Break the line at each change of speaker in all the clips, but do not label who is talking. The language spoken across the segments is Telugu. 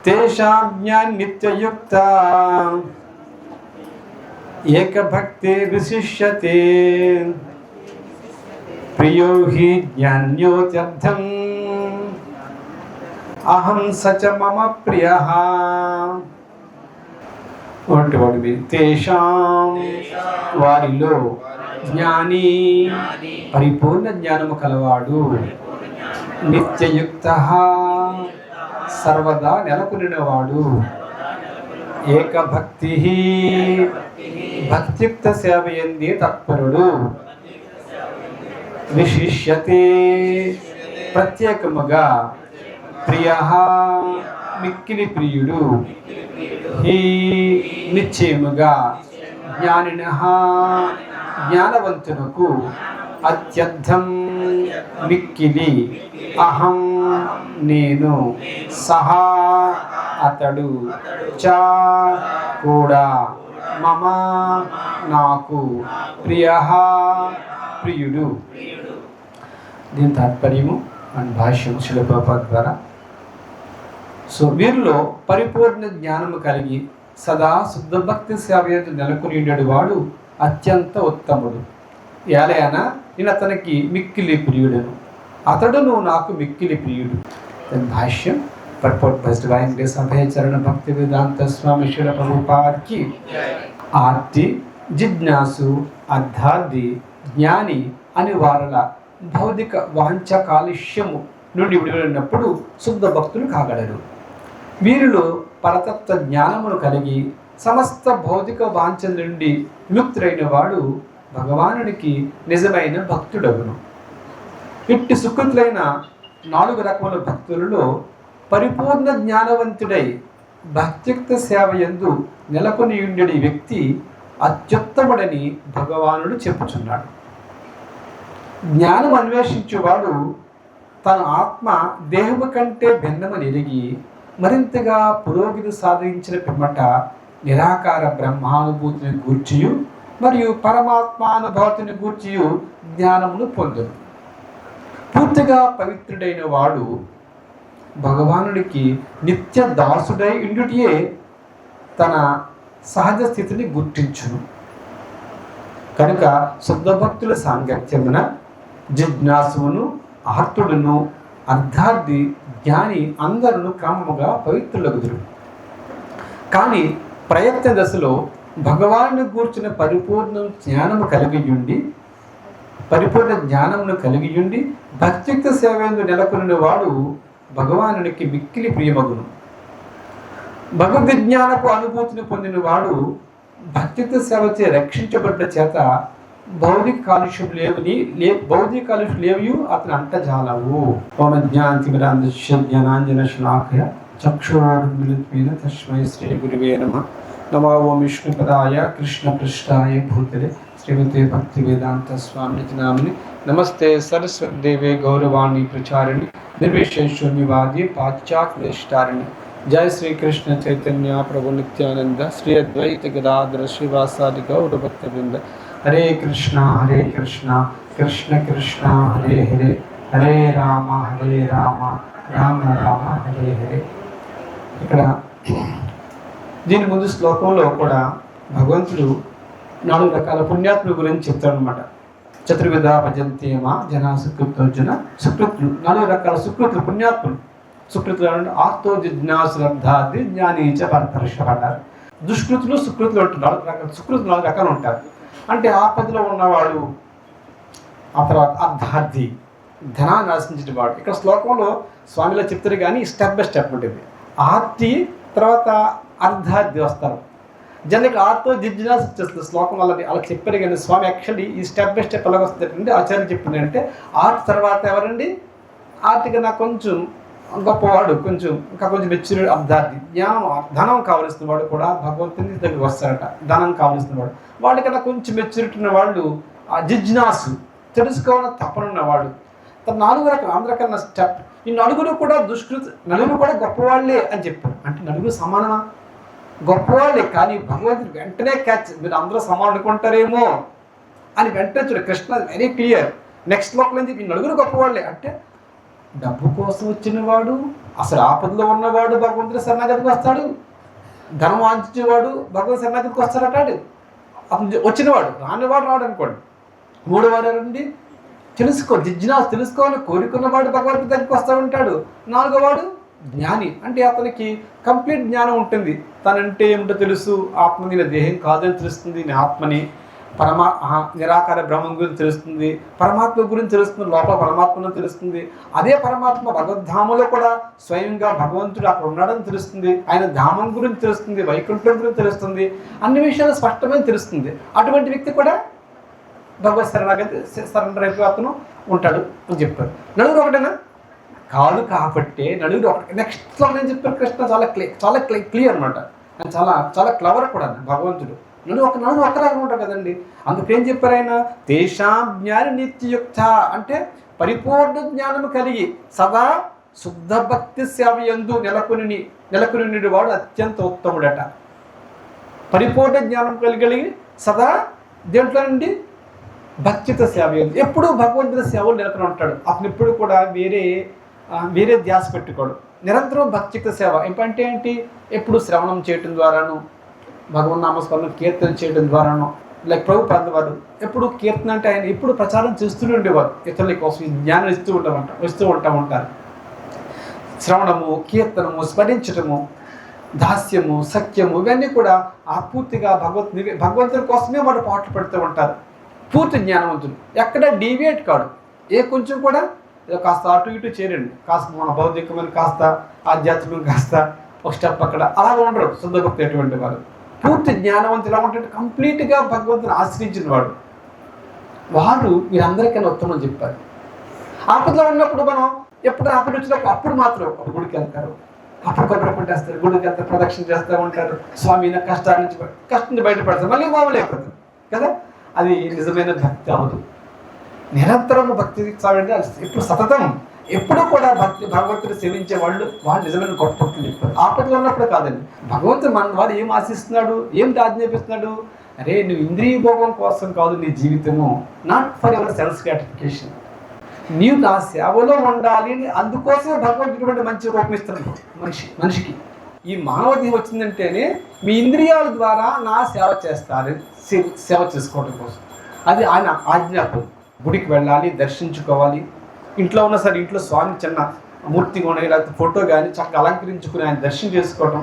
తేషాం జ్ఞాన్ నిత్యయుక్త ఏకభక్తి విశిష్యతే ప్రియో హి జ్ఞాన్యోత్యర్థం అహం సచ మమ ప్రియః. తేషాం వారిలో జ్ఞాని పరిపూర్ణ జ్ఞానము కలవాడు, నిత్యయుక్త సర్వదా నెలకొనినవాడు, ఏకభక్తి భక్తియుక్త సేవయందే తత్పరుడు, విశిష్యతే ప్రత్యేకముగా, ప్రియః మిక్కిలి ప్రియుడు, హి నిశ్చయముగా, జ్ఞానినః జ్ఞానవంతునకు, అత్యర్థం మిక్కిలి, అహం నేను, సహా అతడు, చ కూడా, మమ నాకు, ప్రియః ప్రియుడు. దీని తాత్పర్యము మన భాష్యం శిల ప్రభుపాద ద్వారా. సో వీరిలో పరిపూర్ణ జ్ఞానము కలిగి సదా శుద్ధ భక్తి సేవయందు నెలకొని ఉండేడు వాడు అత్యంత ఉత్తముడు. ఏలయనా నేను అతనికి మిక్కిలి ప్రియుడను, అతడును నాకు మిక్కిలి ప్రియుడు. దాని భాష్యం పర్పort బెస్ట్ వెంకటేశ అభయచరణ భక్తి వేదాంత స్వామి శిల ప్రభుపాదకి. ఆర్తి జిజ్ఞాసు అర్థార్థి జ్ఞాని అని వారల భౌతిక వాంఛ కాలుష్యము నుండి విడుదలైనప్పుడు శుద్ధ భక్తులు కాగలరు. వీరిలో పరతత్వ జ్ఞానమును కలిగి సమస్త భౌతిక వాంఛ నుండి విముక్తుడైన వాడు భగవానునికి నిజమైన భక్తుడగును. ఇట్టి సుకృతులైన 4 రకముల భక్తులలో పరిపూర్ణ జ్ఞానవంతుడై భక్తియుక్త సేవయందు నెలకొని ఉండేది వ్యక్తి అత్యుత్తముడని భగవానుడు చెప్పుచున్నాడు. జ్ఞానం అన్వేషించువాడు తన ఆత్మ దేహము కంటే భిన్నమని ఎరిగి మరింతగా పురోగతి సాధించిన పిమ్మట నిరాకార బ్రహ్మానుభూతిని గూర్చియు మరియు పరమాత్మానుభూతిని గూర్చియు జ్ఞానమును పొందును. పూర్తిగా పవిత్రుడైన వాడు భగవానుడికి నిత్య దాసుడై ఇండుటియే తన సహజ స్థితిని గుర్తించును. కనుక శుద్ధ భక్తుల సాంగత్యమున జిజ్ఞాసువును, ఆర్తుడును, అర్థార్థి, జ్ఞాని అందరూ క్రమముగా పవిత్రులగుదురు. కానీ ప్రయత్న దశలో భగవాను గూర్చిన పరిపూర్ణ జ్ఞానమును కలిగియుండి భక్తియుక్త సేవయందు నెలకొనిన వాడు భగవానునికి మిక్కిలి ప్రియమగును. భగవద్జ్ఞానపు అనుభూతిని పొందిన వాడు భక్తియుక్త సేవచే రక్షించబడ్డ చేత భౌతిక కాలుష్యం లేవు అతను అంటజాలవు. ఓం జ్ఞానాంజన శ్లాఘయ చక్షురున్మిలితం తస్మై శ్రీ గురువే నమః. నమో ఓం విష్ణుపదాయ కృష్ణపృష్ఠాయ భూతలే శ్రీమతే భక్తి వేదాంత స్వామి నామిని. నమస్తే సరస్వతి దేవే గౌరవాణి ప్రచారిణి నిర్విశేషూన్యవాది పాశ్చాత్యష్టారిణి. జై శ్రీకృష్ణ చైతన్య ప్రభు నిత్యానంద శ్రీ అద్వైత గదాధర శ్రీవాసాది గౌర భక్తవృంద. హరే కృష్ణ కృష్ణ కృష్ణ హరే హరే, హరే రామ రామ రామ హరే హరే. ఇక్కడ దీని ముందు శ్లోకంలో కూడా భగవంతుడు 4 రకాల పుణ్యాత్ముల గురించి చెప్తాడనమాట. చతుర్విధ భజంతేమా జనా సుకృతోర్జున. సుకృతులు 4 రకాల సుకృతులు, పుణ్యాత్ములు. సుకృతులు ఆర్తో జిజ్ఞాసులబ్ధాది జ్ఞానీచ పరతర్షపడ్డారు. దుష్కృతులు సుకృతులు అంటున్నారు. 4 రకాల సుకృతులు 4 రకాలు ఉంటారు. అంటే ఆపదలో ఉన్నవాడు, ఆ తర్వాత అర్ధార్థి ధనాన్ని ఆశించిన వాడు. ఇక్కడ శ్లోకంలో స్వామిలో చెప్తారు కానీ స్టెప్ బై స్టెప్ ఉంటుంది. ఆర్తి తర్వాత అర్ధార్థి వస్తారు. జనరల్గా ఆర్తో జిజ్ఞాస వచ్చేస్తుంది శ్లోకం వాళ్ళని అలా చెప్పారు. కానీ స్వామి యాక్చువల్లీ ఈ స్టెప్ బై స్టెప్ ఎలాగ వస్తుంది ఆచార్యం చెప్పింది అంటే ఆర్ట్ తర్వాత ఎవరండి ఆర్టిగా నాకు కొంచెం గొప్పవాడు, ఇంకా కొంచెం మెచ్యూర్డ్ అర్ధార్థి, జ్ఞానం ధనం కావలసిన వాడు కూడా భగవంతుని దగ్గరికి వస్తారట. ధనం కావలసిన వాడు, వాడికన్నా కొంచెం మెచ్యూరిటీ ఉన్న వాళ్ళు ఆ జిజ్ఞాసు, తెలుసుకోవాలని తపనున్నవాడు. 4 రకాల అందరికన్నా స్టెప్. ఈ 4 కూడా నలుగురు కూడా గొప్పవాళ్ళే అని చెప్పారు. అంటే 4 సమానమా? గొప్పవాళ్ళే. కానీ భగవంతుడు వెంటనే క్యాచ్, మీరు అందరూ సమానం అనుకుంటారేమో అని వెంటనే చూడ. Krishna very clear. నెక్స్ట్ లోపల నుంచి ఈ 4 గొప్పవాళ్ళే అంటే డబ్బు కోసం వచ్చినవాడు, అసలు ఆపదలో ఉన్నవాడు భగవంతుడి శరణాగతికి వస్తాడు. ధనం ఆర్జించేవాడు భగవంతుడి శరణాగతికి వస్తాడటాడు. అతను వచ్చినవాడు, రానివాడు రాడు అనుకోండి. మూడోవాడు రండి జిజ్ఞాస తెలుసుకోవాలని కోరుకున్నవాడు భగవంతుడి దగ్గరికి వస్తూ ఉంటాడు. నాలుగోవాడు జ్ఞాని, అంటే అతనికి కంప్లీట్ జ్ఞానం ఉంటుంది. తనంటే ఏమిటో తెలుసు, ఆత్మ నీ దేహం కాదని తెలుస్తుంది, నీ ఆత్మని నిరాకార బ్రహ్మం గురించి తెలుస్తుంది, పరమాత్మ గురించి తెలుస్తుంది, లోపల పరమాత్మను తెలుస్తుంది. అదే పరమాత్మ భగవద్ధామంలో కూడా స్వయంగా భగవంతుడు అక్కడ ఉన్నాడని తెలుస్తుంది, ఆయన ధామం గురించి తెలుస్తుంది, వైకుంఠం గురించి తెలుస్తుంది, అన్ని విషయాలు స్పష్టమైన తెలుస్తుంది. అటువంటి వ్యక్తి కూడా భగవత్ సరెండర్ అయిపోయి అతను ఉంటాడు అని చెప్పారు. నలుగురు ఒకటేనా? కాదు. కాబట్టి నలుగురు ఒకటి. నెక్స్ట్ నేను చెప్పారు కృష్ణ చాలా క్లియర్ అనమాట. ఆయన చాలా క్లవర్ కూడా భగవంతుడు. నలుగురు ఒక్కలాగా ఉంటారు కదండి. అందుకేం చెప్పారు ఆయన? తేషాం జ్ఞాని నిత్యయుక్త, అంటే పరిపూర్ణ జ్ఞానం కలిగి సదా శుద్ధ భక్తి సేవ యందు నెలకొని వాడు అత్యంత ఉత్తముడట. పరిపూర్ణ జ్ఞానం కలిగి సదా దేంట్లో నుండి భక్తిత సేవ యందు ఎప్పుడూ భగవంతుడి సేవలు నెలకొని ఉంటాడు. అతను ఎప్పుడు కూడా వేరే ధ్యాస పెట్టుకోడు. నిరంతరం భక్తిత సేవ ఏంటంటే ఏంటి? ఎప్పుడు శ్రవణం చేయటం ద్వారాను, భగవన్ నామస్మరణ కీర్తన చేయడం ద్వారాను, లైక్ ప్రభుపాద వారు ఎప్పుడు కీర్తన అంటే ఆయన ఎప్పుడు ప్రచారం చేస్తూనే ఉండేవారు. ఇతరుల కోసం ఈ జ్ఞానం ఇస్తూ ఉంటారు. శ్రవణము, కీర్తనము, స్మరించటము, దాస్యము, సత్యము, ఇవన్నీ కూడా పూర్తిగా భగవంతుడి కోసమే వాడు పాటలు పెడుతూ ఉంటారు. పూర్తి జ్ఞానవంతుడు, ఎక్కడ డీవియేట్ కాడు. కొంచెం కూడా కాస్త అటు ఇటు చేరండి, కాస్త మన భౌతికమైన కాస్త ఆధ్యాత్మికమైన కాస్త ఒక స్టెప్ అక్కడ అలాగే ఉండరు. శుద్ధ భక్తి ఎటువంటి వారు పూర్తి జ్ఞానవంతులు ఎలా ఉంటాడు? కంప్లీట్గా భగవంతుని ఆశ్రయించిన వాడు మీరందరికైనా ఉత్తమం చెప్పారు. ఆపదలో ఉన్నప్పుడు మనం ఎప్పుడు ఆపద వచ్చినప్పుడు అప్పుడు మాత్రం ఒక గుడికి వెళ్తారు, అప్పుడు కొబ్బరి కొట్టేస్తారు, గుడికి వెళ్తారు, ప్రదక్షిణ చేస్తూ ఉంటారు. స్వామి నా కష్టం నుంచి బయటపడతారు, మళ్ళీ మామూలు అయిపోతారు కదా. అది నిజమైన భక్తి అవ్వదు. నిరంతరము భక్తి సాగండి ఇప్పుడు సతతం ఎప్పుడూ కూడా భగవంతుడు సేవించే వాళ్ళు నిజమైన గొప్ప భక్తులు చెప్పారు. ఆపదలో ఉన్నప్పుడు కాదండి. భగవంతుడు మన వాడు ఏం ఆశిస్తున్నాడు, ఏం ఆజ్ఞాపిస్తున్నాడు? అరే నువ్వు ఇంద్రియ భోగం కోసం కాదు నీ జీవితము, not for ever self gratification. నీవు నా సేవలో ఉండాలి అని అందుకోసమే భగవంతుడు మంచి రూపం ఇస్తున్నాడు మనిషికి. ఈ మానవదేహం వచ్చిందంటేనే మీ ఇంద్రియాల ద్వారా నా సేవ చేస్తారు, సేవ చేసుకోవడం కోసం. అది ఆయన ఆజ్ఞాపం. గుడికి వెళ్ళాలి, దర్శించుకోవాలి. ఇంట్లో ఉన్న సరే ఇంట్లో స్వామి చిన్న మూర్తి కానీ లేకపోతే ఫోటో కానీ చక్కగా అలంకరించుకుని ఆయన దర్శనం చేసుకోవటం,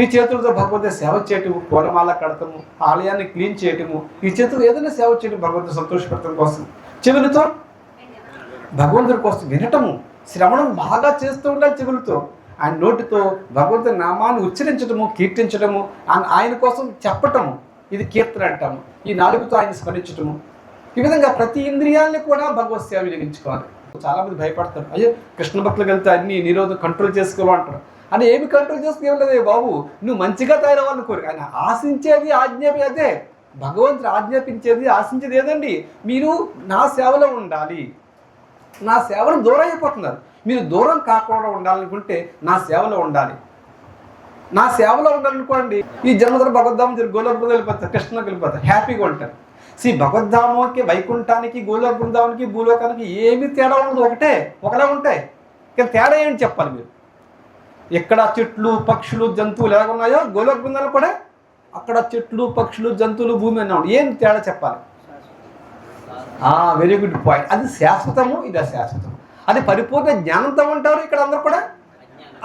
ఈ చేతులతో భగవంతుడి సేవ చేయటము, పూలమాల కడటము, ఆలయాన్ని క్లీన్ చేయటము, ఈ చేతులు ఏదైనా సేవ చేయటం భగవంతుడు సంతోషపెట్టడం కోసం, చెవులతో భగవంతుడి కోసం వినటము, శ్రవణం బాగా చేస్తూ ఉండాలి. చెవులతో ఆయన నోటితో భగవంతుడి నామాన్ని ఉచ్చరించడము, కీర్తించడము, ఆయన కోసం చెప్పటము, ఇది కీర్తన అంటాము. ఈ నాలుగుతో ఆయన స్మరించటము. ఈ విధంగా ప్రతి ఇంద్రియాలని కూడా భగవత్ సేవ వినియోగించుకోవాలి. చాలామంది భయపడతారు, అయ్యో కృష్ణ భక్తులకు వెళ్తే అన్ని నిరోధం కంట్రోల్ చేసుకోవాలంటారు. అని ఏమి కంట్రోల్ చేసుకోలేదే బాబు, నువ్వు మంచిగా తయారవ్వాలని కోరిక. ఆయన ఆశించేది ఆజ్ఞాపి అదే. భగవంతుడు ఆజ్ఞాపించేది ఆశించేది ఏదండి? మీరు నా సేవలో ఉండాలి. నా సేవలు దూరం అయిపోతున్నారు. మీరు దూరం కాకుండా ఉండాలనుకుంటే నా సేవలో ఉండాలి. నా సేవలో ఉండాలనుకోండి, ఈ జన్మధర భగవద్ధామం గోలోక వెళ్ళిపోతారు, కృష్ణకి వెళ్ళిపోతారు, హ్యాపీగా ఉంటారు. భగవద్ధామంకి, వైకుంఠానికి, గోలోక బృందానికి, భూలోకానికి ఏమి తేడా ఉండదు, ఒకలా ఉంటాయి. కానీ తేడా ఏంటి చెప్పాలి మీరు? ఎక్కడ చెట్లు, పక్షులు, జంతువులు ఎలాగ ఉన్నాయో గోలోక బృందాలు కూడా అక్కడ చెట్లు, పక్షులు, జంతువులు, భూమి అన్నా ఏం తేడా చెప్పాలి? Very good point. అది శాశ్వతము, ఇది అశాశ్వతము. అది పరిపూర్ణ జ్ఞానంతో ఉంటారు, ఇక్కడ అందరూ కూడా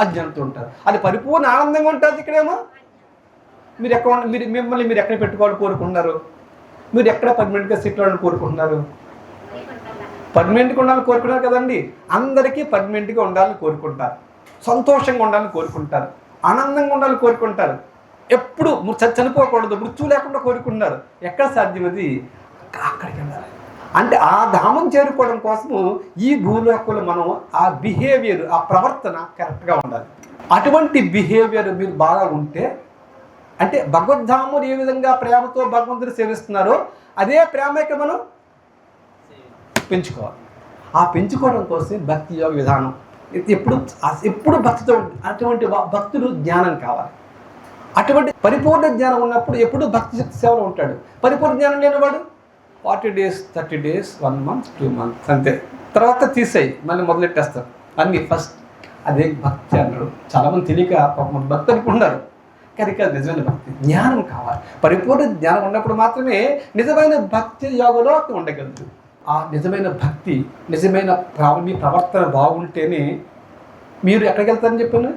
అజ్ఞానంతో ఉంటారు. అది పరిపూర్ణ ఆనందంగా ఉంటుంది, ఇక్కడేమో మిమ్మల్ని మీరు ఎక్కడ పెట్టుకోవాలని కోరుకుంటున్నారు? మీరు ఎక్కడ పర్మనెంట్గా సెటిల్ అవ్వాలని కోరుకుంటున్నారు? పర్మనెంట్గా ఉండాలని కోరుకున్నారు కదండి. అందరికీ పర్మనెంట్గా ఉండాలని కోరుకుంటారు, సంతోషంగా ఉండాలని కోరుకుంటారు, ఆనందంగా ఉండాలని కోరుకుంటారు. ఎప్పుడు చనిపోకూడదు, మృత్యు లేకుండా కోరుకుంటున్నారు. ఎక్కడ సాధ్యం? అది అక్కడికి వెళ్ళాలి. అంటే ఆ ధామం చేరుకోవడం కోసము ఈ భూలోకంలో మనం ఆ బిహేవియర్, ఆ ప్రవర్తన కరెక్ట్గా ఉండాలి. అటువంటి బిహేవియర్ మీరు బాగా ఉంటే, అంటే భగవద్ధాముడు ఏ విధంగా ప్రేమతో భగవంతుడు సేవిస్తున్నారో అదే ప్రేమ ఇక్కడ మనం పెంచుకోవాలి. ఆ పెంచుకోవడం కోసం భక్తి యోగ విధానం ఎప్పుడు భక్తితో, అటువంటి భక్తుడు జ్ఞానం కావాలి. అటువంటి పరిపూర్ణ జ్ఞానం ఉన్నప్పుడు ఎప్పుడు భక్తి శక్తి సేవలో ఉంటాడు. పరిపూర్ణ జ్ఞానం లేనివాడు 40 days, 30 days, 1 month, 2 months అంతే. తర్వాత తీసేయి, మళ్ళీ మొదలెట్టేస్తారు. అన్ని ఫస్ట్ అదే భక్తి అన్నారు. చాలామంది తెలియక పాపం భక్తి అనుకుంటున్నారు, కానీ అది నిజమైన భక్తి. జ్ఞానం కావాలి, పరిపూర్ణ జ్ఞానం ఉన్నప్పుడు మాత్రమే నిజమైన భక్తి యోగంలో అతను ఉండగలదు. ఆ నిజమైన భక్తి, నిజమైన మీ ప్రవర్తన బాగుంటేనే మీరు ఎక్కడికి వెళ్తారని చెప్పాను,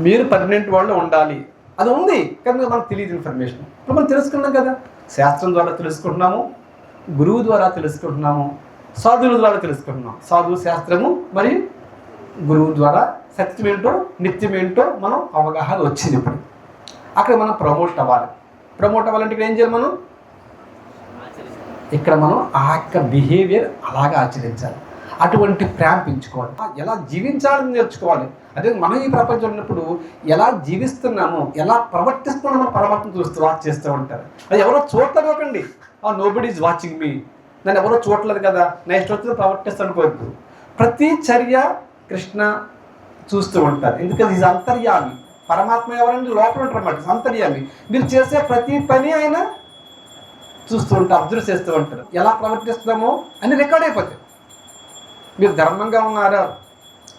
మీరు పర్మనెంట్ వాళ్ళు ఉండాలి. అది ఉంది కానీ మనకు తెలియదు ఇన్ఫర్మేషన్. ఇప్పుడు మనం తెలుసుకున్నాం కదా, శాస్త్రం ద్వారా తెలుసుకుంటున్నాము, గురువు ద్వారా తెలుసుకుంటున్నాము, సాధువుల ద్వారా తెలుసుకుంటున్నాం. సాధువు శాస్త్రము మరియు గురువు ద్వారా సత్యం ఏంటో నిత్యం ఏంటో మనం అవగాహన వచ్చింది. ఇప్పుడు అక్కడ మనం ప్రమోట్ అవ్వాలంటే ఇక్కడ ఏం చేయాలి, మనం ఇక్కడ మనం ఆ యొక్క బిహేవియర్ అలాగా ఆచరించాలి, అటువంటి ప్రేమ పెంచుకోవాలి, ఎలా జీవించాలని నేర్చుకోవాలి. అదే మనం ఈ ప్రపంచంలో ఉన్నప్పుడు ఎలా జీవిస్తున్నామో, ఎలా ప్రవర్తిస్తున్నామో పరమాత్మ వాచ్ చేస్తూ ఉంటారు. అది ఎవరో చూడలేదు ఒకండి, నోబడీ ఈజ్ వాచింగ్ మీ, నన్ను ఎవరో చూడలేదు కదా నెక్స్ట్ వచ్చిన ప్రవర్తిస్తాను అనుకోవద్దు. ప్రతి చర్య కృష్ణ చూస్తూ ఉంటారు, ఎందుకంటే ఇది అంతర్యామి. పరమాత్మ ఎవరంటే లోపల ఉంటారు అన్నమాట, అంతర్యామి. మీరు చేసే ప్రతి పని ఆయన చూస్తూ ఉంటారు, అబ్జర్వ్ చేస్తూ ఉంటారు. ఎలా ప్రవర్తిస్తున్నామో అని రికార్డ్ అయిపోతాయి. మీరు ధర్మంగా ఉన్నారా,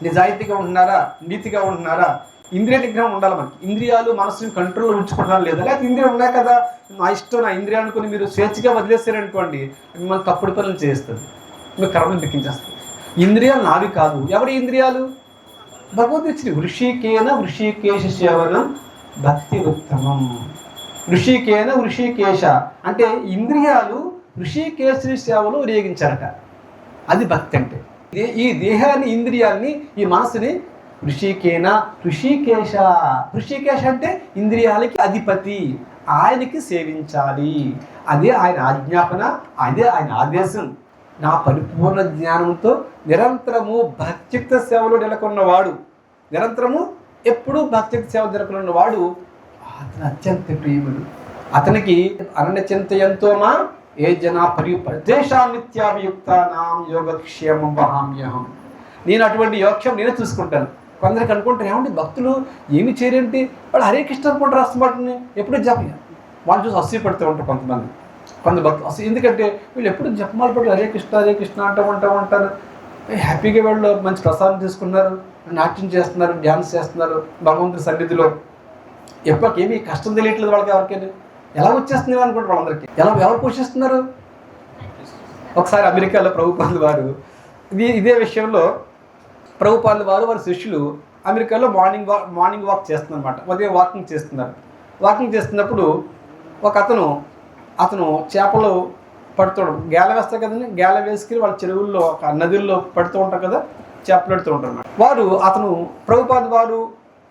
నిజాయితీగా ఉంటున్నారా, నీతిగా ఉంటున్నారా, ఇంద్రియ నిగ్రహం ఉండాలి. మనకి ఇంద్రియాలు మనసుని కంట్రోల్లో ఉంచుకుంటున్నారు లేదా, లేకపోతే ఇంద్రియాలు ఉన్నాయి కదా నా ఇష్టం నా ఇంద్రియాలు అనుకుని మీరు స్వేచ్ఛగా వదిలేస్తారనుకోండి, మిమ్మల్ని తప్పుడు పనులు చేస్తుంది, మీకు కర్మను దక్కించేస్తుంది. ఇంద్రియాలు నావి కాదు. ఎవరి ఇంద్రియాలు? భగవద్గీత ఇచ్చింది. వృషికేశ సేవనం భక్తి ఉత్తమం. వృషికేశ అంటే ఇంద్రియాలు ఋషికేశుని సేవలో వినియోగించారట, అది భక్తి అంటే. ఈ దేహాన్ని, ఇంద్రియాలని, ఈ మనసుని ఋషికేశ అంటే ఇంద్రియాలకి అధిపతి, ఆయనకి సేవించాలి. అదే ఆయన ఆజ్ఞాపన, అదే ఆయన ఆదేశం. నా పరిపూర్ణ జ్ఞానంతో నిరంతరము భక్తియుక్త సేవలో నెలకొన్నవాడు, నిరంతరము ఎప్పుడూ భక్తియుక్త సేవ నెలకొన్నవాడు అతను అత్యంత ప్రియుడు. అతనికి అనన్య చింతయంతోమా ఏ జనా పరిపదేశాన్నిత్యాభియుక్తానాం యోగక్షేమం వహామ్యహం. నేను అటువంటి యోగక్షేమం నేనే చూసుకుంటాను. కొందరికి అనుకుంటారు, ఏమంటే భక్తులు ఏమి చేయరేంటి, వాళ్ళు హరే కృష్ణ అనుకుంటారు రాష్ట్రమాటని, ఎప్పుడు జపం. వాళ్ళు చూసి అసూయ పడుతూ ఉంటారు కొంత భక్తులు. అసలు ఎందుకంటే వీళ్ళు ఎప్పుడు జపమాలు పడి హరే కృష్ణ అంటూ ఉంటారు. హ్యాపీగా వాళ్ళు మంచి ప్రసాదం తీసుకున్నారు, నాట్యం చేస్తున్నారు, డ్యాన్స్ చేస్తున్నారు భగవంతుడి సన్నిధిలో. ఎప్పటికేమీ కష్టం తెలియట్లేదు వాళ్ళకి, ఎవరికైనా ఎలా వచ్చేస్తుంది అనుకుంటారు వాళ్ళందరికీ. ఎవరు పోషిస్తున్నారు? ఒకసారి అమెరికాలో ప్రభుపాదుల వారు ఇదే విషయంలో ప్రభుపాదుల వారు వారి శిష్యులు అమెరికాలో మార్నింగ్ వాక్ చేస్తున్నారు అన్నమాట. ఉదయం వాకింగ్ చేస్తున్నప్పుడు ఒక అతను చేపలు పడుతుంటాడు, గేల వేస్తారు కదండి, గేల వేసుకుని వాళ్ళ చెరువుల్లో ఒక నదుల్లో పడుతూ ఉంటారు కదా, చేపలు పెడుతూ ఉంటారు అన్నమాట. అతను ప్రభుపాదుల వారు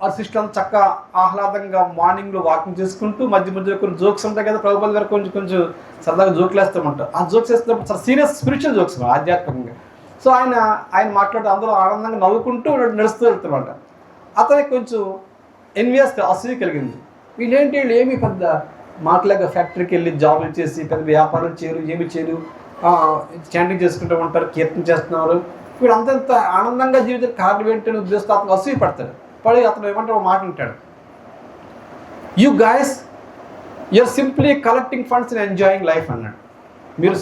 ఆ శిష్యులంతా చక్కగా ఆహ్లాదంగా మార్నింగ్లో వాకింగ్ చేసుకుంటూ మధ్యలో కొన్ని జోక్స్ ఉంటాయి కదా, ప్రభుపాదుల గారు కొంచెం సరదాగా జోకులు వేస్తూ ఉంటారు. ఆ జోక్స్ వేస్తున్నప్పుడు చాలా సీరియస్ స్పిరిచువల్ జోక్స్ ఆధ్యాత్మికంగా. సో ఆయన మాట్లాడుతూ అందరూ ఆనందంగా నవ్వుకుంటూ నడుస్తూ వెళ్తామంట. అతనికి కొంచెం ఎన్వియస్ అసూయ కలిగింది. వీళ్ళు ఏమి పెద్ద మాటలాగా ఫ్యాక్టరీకి వెళ్ళి జాబులు చేసి పెద్ద వ్యాపారం చేయరు, ఏమి చేయరు, చాంటింగ్ చేసుకుంటూ ఉంటారు, కీర్తన చేస్తున్నారు, వీళ్ళు అంతంత ఆనందంగా జీవితం కారణం ఏంటనే ఉద్దేశంతో అతను అసూయ పడతాడు. పడి అతను ఏమంటే ఒక మాట అంటాడు, you guys you're simply collecting funds and enjoying life అన్నాడు. మీరు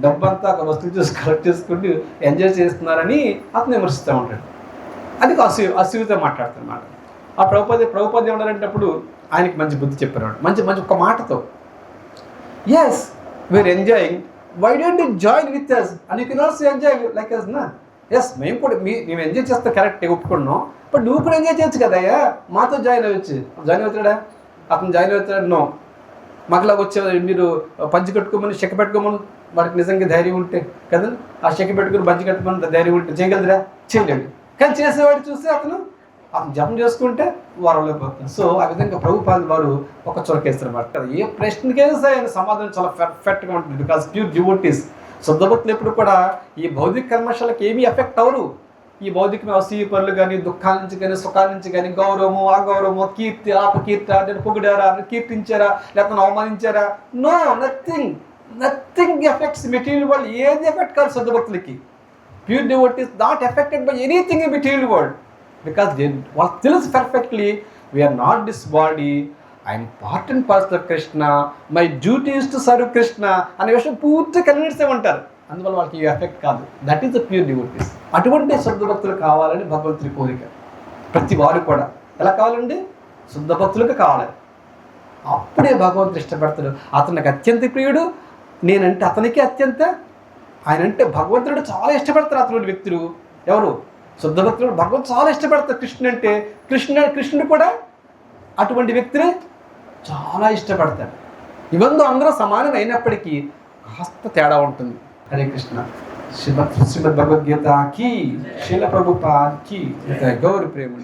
డబ్బంతా ఒక వస్తువు చూసి కలెక్ట్ చేసుకుంటూ ఎంజాయ్ చేస్తున్నారని అతను విమర్శిస్తూ ఉంటాడు. అది అసూయతో మాట్లాడుతున్నమాట. ఆ ప్రభుపాద ఏమన్నారంటే అప్పుడు ఆయనకి మంచి బుద్ధి చెప్పారు, మంచి ఒక మాటతో, yes we are enjoying, why don't you join with us and you can also enjoy like us నా. ఎస్ మేము కూడా మేము ఎంజాయ్ చేస్తే కరెక్ట్గా ఒప్పుకున్నాం, బట్ నువ్వు కూడా ఎంజాయ్ చేయొచ్చు కదా, మాతో జాయిన్ అవుతాడా? అతను జాయిన్ అవుతాడు. నో, మాకులాగా వచ్చే మీరు పంచి కట్టుకోమని చెక్క పెట్టుకోమని వాడికి నిజంగా ధైర్యం ఉంటే కదా, ఆ చెక్క పెట్టుకుని పంచి కట్టుకోమని ధైర్యం ఉంటే చేయగలదురా? చేయలేడు. కానీ చేసేవాడు చూస్తే అతను జపం చేసుకుంటే వారంలో పోతుంది. సో ఆ విధంగా ప్రభుపాదుల వారు ఒక చొరకేస్తారు అన్నమాట. ఏ ప్రశ్నకైనా సరే ఆయన సమాధానం చాలా పర్ఫెక్ట్గా ఉంటుంది, బికాస్ ప్యూర్ డివోటీస్. శుద్ధభక్తులు ఎప్పుడు కూడా ఈ భౌతిక కర్మశాలకు ఏమీ ఎఫెక్ట్ అవరు. ఈ భౌతికమైన అసూయ పనులు కానీ, దుఃఖాల నుంచి కానీ, సుఖాల నుంచి కానీ, గౌరవము అగౌరవము, కీర్తి అపకీర్తి, నేను పొగిడారా, కీర్తించారా, లేకపోతే అవమానించారా, no, nothing affects material world. ఏది ఎఫెక్ట్ కాదు శుద్ధభక్తులకి. Pure devotees not affected by anything in material world, because వాళ్ళు తెలుసు perfectly we are not this body, I'm part and parcel of Krishna, my duty is to serve Krishna అనే విషయం పూర్తిగా కన్విన్స్ ఉంటారు. అందువల్ల వాళ్ళకి ఈ ఎఫెక్ట్ కాదు. That is the pure devotees. అటువంటి శుద్ధ భక్తులు కావాలని భగవంతుడి కోరిక. ప్రతి వారు కూడా ఎలా కావాలండి? శుద్ధ భక్తులకు కావాలి. అప్పుడే భగవంతుడు ఇష్టపడతాడు. అతనికి అత్యంత ప్రియుడు, నేనంటే అతనికి అత్యంత, ఆయనంటే భగవంతుడు చాలా ఇష్టపడతారు అటువంటి వ్యక్తులు. ఎవరు? శుద్ధ భక్తులు. భగవంతుడు చాలా ఇష్టపడతారు. కృష్ణుడు అంటే కృష్ణుడు కూడా అటువంటి వ్యక్తిని చాలా ఇష్టపడతాడు. ఇవందు అందరూ సమానం అయినప్పటికీ కాస్త తేడా ఉంటుంది. హరే కృష్ణ. శ్రీమద్ భగవద్గీతకి, శీల ప్రభుపాద్కి గౌరవ ప్రేమ.